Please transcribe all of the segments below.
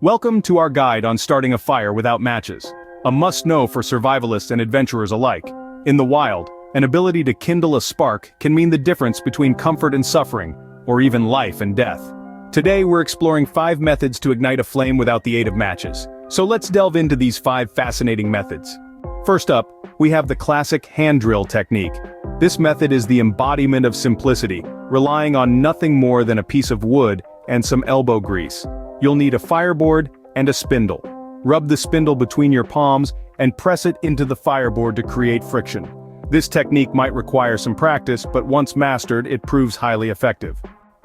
Welcome to our guide on starting a fire without matches. A must-know for survivalists and adventurers alike. In the wild, an ability to kindle a spark can mean the difference between comfort and suffering, or even life and death. Today we're exploring 5 methods to ignite a flame without the aid of matches. So let's delve into these 5 fascinating methods. First up, we have the classic hand drill technique. This method is the embodiment of simplicity, relying on nothing more than a piece of wood and some elbow grease. You'll need a fireboard and a spindle. Rub the spindle between your palms and press it into the fireboard to create friction. This technique might require some practice, but once mastered, it proves highly effective.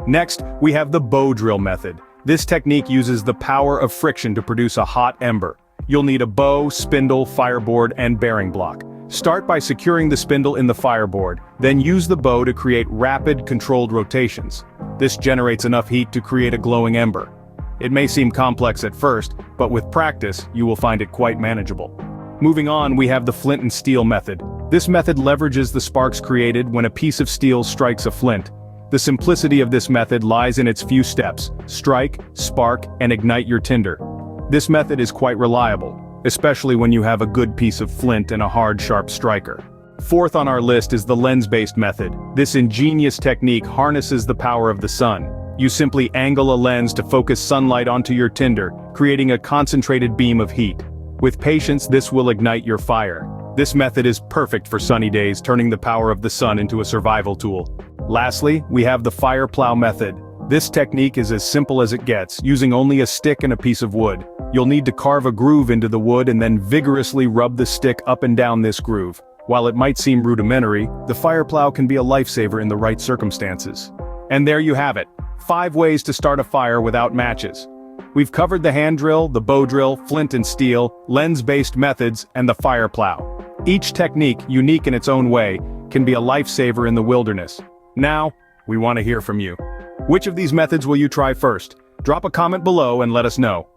Next, we have the bow drill method. This technique uses the power of friction to produce a hot ember. You'll need a bow, spindle, fireboard, and bearing block. Start by securing the spindle in the fireboard, then use the bow to create rapid, controlled rotations. This generates enough heat to create a glowing ember. It may seem complex at first, but with practice, you will find it quite manageable. Moving on, we have the flint and steel method. This method leverages the sparks created when a piece of steel strikes a flint. The simplicity of this method lies in its few steps: strike, spark, and ignite your tinder. This method is quite reliable, especially when you have a good piece of flint and a hard, sharp striker. Fourth on our list is the lens-based method. This ingenious technique harnesses the power of the sun. You simply angle a lens to focus sunlight onto your tinder, creating a concentrated beam of heat. With patience, this will ignite your fire. This method is perfect for sunny days, turning the power of the sun into a survival tool. Lastly, we have the fire plow method. This technique is as simple as it gets, using only a stick and a piece of wood. You'll need to carve a groove into the wood and then vigorously rub the stick up and down this groove. While it might seem rudimentary, the fire plow can be a lifesaver in the right circumstances. And there you have it. 5 ways to start a fire without matches. We've covered the hand drill, the bow drill, flint and steel, lens-based methods, and the fire plow. Each technique, unique in its own way, can be a lifesaver in the wilderness. Now, we want to hear from you. Which of these methods will you try first? Drop a comment below and let us know.